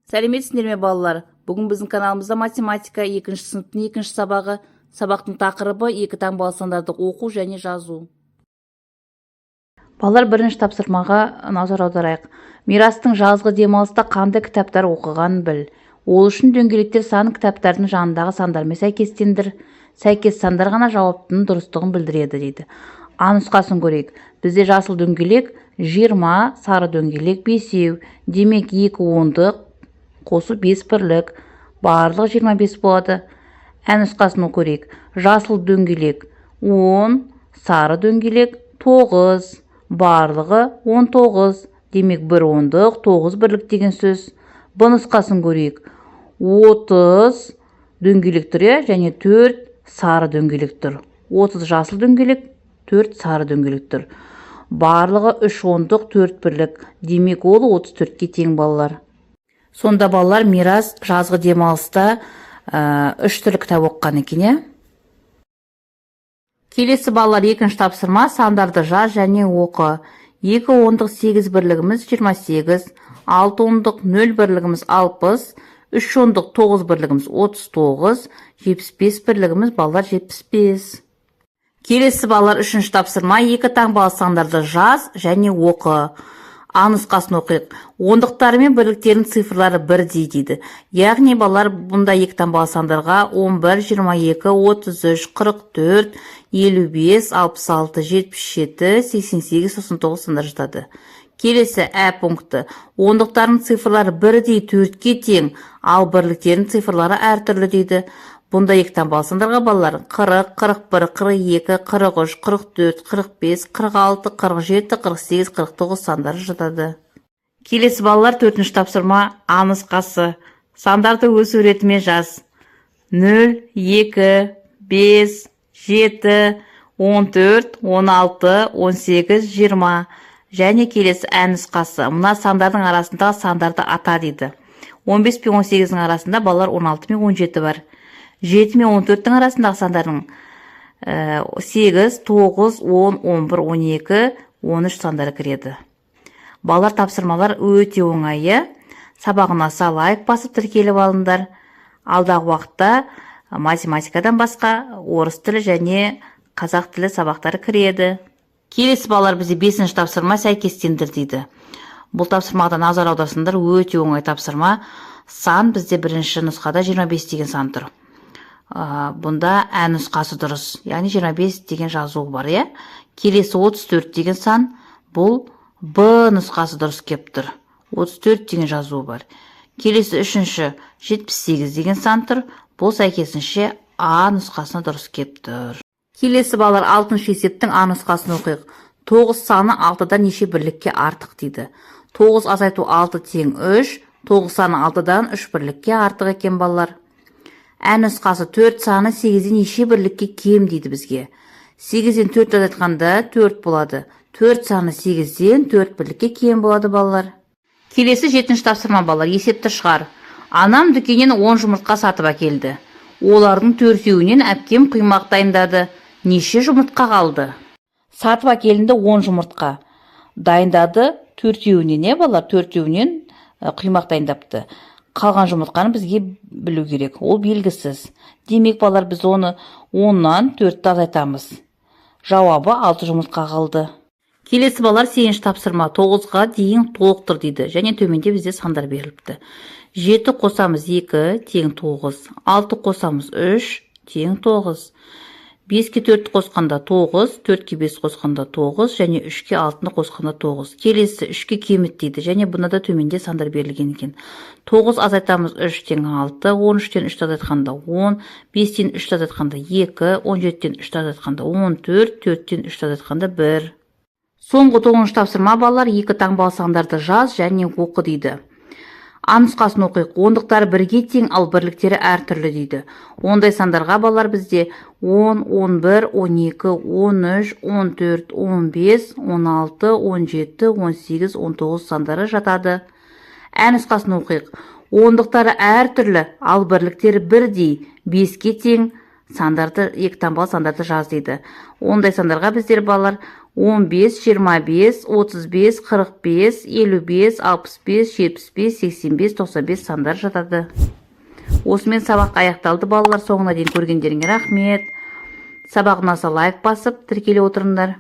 Сәлеметсіздер ме балалар? Бүгін біздің каналымызда математика 2 сыныптың 2 сабағы. Сабақтың тақырыбы 2 таңбалы сандарды оқу және жазу. Балалар, бірінші тапсырмаға назар аударайық. Мирастың жазғы демалыста қандай кітаптар оқығанын біл. Ол үшін дөңгелектер сан кітаптардың жанындағы сандармен сәйкестендір. Сәйкес сандар ғана жауаптың дұрыстығын білдіреді дейді. А нұсқасын көрейік. Бізде жасыл дөңгелек 20, сары дөңгелек 5. Демек 2 ондық қосу 5 бірлік. Барлығы 25 болады. Ә нұсқасын көрейік. Жасыл дөңгелек 10, сары дөңгелек 9. Барлығы 19. Демек 1 ондық 9 бірлік деген сөз. Б нұсқасын көрейік. 30 дөңгелек тұр және 4 сары дөңгелек тұр. 30 жасыл дөңгелек, 4 сары дөңгелек тұр. Барлығы 3 ондық 4 бірлік. Демек ол 34-ке тең балалар. Сонда балалар Мирас жазғы демалыста 3 түрлі кітап оқыған екен. Келесі балалар екінші тапсырма сандарды жаз және оқы. 2 ондық 8 бірлігіміз 28, 6 ондық 0 бірлігіміз 60, 3 ондық 9 бірлігіміз 39, 75 бірлігіміз балалар 75. Келесі балалар үшінші тапсырма 2 таңбалы сандарды жаз және оқы. А нұсқасын оқиық. Ондықтары мен бірліктерінің цифрлары бірдей дейді. Яғни балалар бұнда 2 таңбалы сандарға 11, 22, 33, 44, 55, 66, 77, 88, 99 сандар жатады. Келесі ә пункті. Ондықтардың цифрлары бірдей 4-ке тең, ал бірліктерінің цифрлары әртүрлі дейді. Бұнда 2 таңбалы сандарға балалар 40, 41, 42, 43, 44, 45, 46, 47, 48, 49 сандары жатады. Келесі балалар 4-ші тапсырма А нұсқасы. Сандарды өз суретімен жаз. 0, 2, 5, 7, 14, 16, 18, 20. Және келесі ә нұсқасы. Мына сандардың арасындағы сандарды ата дейді. 15 пен 18-дің арасында балалар 16 мен 17 бар. 7 мен 14-дің арасындағы сандардың 8, 9, 10, 11, 12, 13 сандары кіреді. Балалар тапсырмалар өте оңайы. Сабағына лайк басып тіркеліп алыңдар. Алдағы уақытта математикадан басқа орыс тілі және қазақ тілі сабақтары кіреді. Келесі балалар бізде 5-ші тапсырма сәйкестендір дейді. Бұл тапсырмада назар аударсыңдар, өте оңай тапсырма. Сан бізде бірінші нұсқада 25 деген сан тұр. Бұнда ә нұсқасы дұрыс, яғни 25 деген жазуы бар, е? Келесі 34 деген сан, бұл Б нұсқасы дұрыс кеп тұр. 34 деген жазуы бар. Келесі 3-ші 78 деген сан тұр, бұл сәйкесінше А нұсқасына дұрыс кеп тұр. Келесі балалар 6-шы есептің А нұсқасын оқиық. 9 саны 6-дан неше бірлікке артық дейді. 9 азайту 6 тең 3, 9 саны 6-дан 3 бірлікке артық екен балалар. Ә нұсқасы 4 саны 8-ден неше бірлікке кем дейді бізге. 8-ден 4 азайтқанда 4 болады. 4 саны 8-ден 4 бірлікке кем болады балалар. Келесі 7-ші тапсырма балалар, есепті шығар. Анам дүкеннен 10 жұмыртқа сатып әкелді. Олардың 4-еуінен әпкем құймақ дайындады. Неше жұмыртқа қалды? Сатып әкелінді 10 жұмыртқа. Дайындады 4-еуінен, балалар 4-еуінен құймақ дайындапты. Қалған жұмыртқаны бізге білу керек. Ол белгісіз. Демек балалар біз оны 10-нан 4-ті азайтамыз. Жауабы 6 жұмыртқа қалды. Келесі балалар 8-ші тапсырма 9-ға дейін толықтыр дейді. Және төменде бізде сандар беріліпті. 7 қосамыз 2 тең 9. 6 қосамыз 3 тең 9. 5-ке 4 қосқанда 9, 4-ке 5 қосқанда 9, және 3-ке 6-ны қосқанда 9. Келесі 3-ке кеміт дейді, және бұнда төменде сандар берілген екен. 9 азайтамыз 3 тең 6, 13-тен 3 азайтқанда 10, 5-тен 3 азайтқанда 2, 17-тен 3 азайтқанда 14, 4-тен 3 азайтқанда 1. Соңғы 9-шы тапсырма балалар 2 таңбалы сандарды жаз және оқы дейді. А нұсқасын оқиық. Ондықтары бірге тең, ал бірліктері әртүрлі дейді. Ондай сандарға балалар бізде 10, 11, 12, 13, 14, 15, 16, 17, 18, 19 сандары жатады. Ә нұсқасын оқиық. Ондықтары әртүрлі, ал бірліктері бірдей. 5-ке тең, сандарды, екі таңбалы сандарды жаз дейді. Ондай сандарға біздер балалар 15, 25, 35, 45, 55, 65, 75, 85, 95 сандар жатады. Осымен сабақ аяқталды балалар. Соңына дейін көргендеріңе рахмет. Сабақ ұнаса лайк басып тіркеле отырыңдар.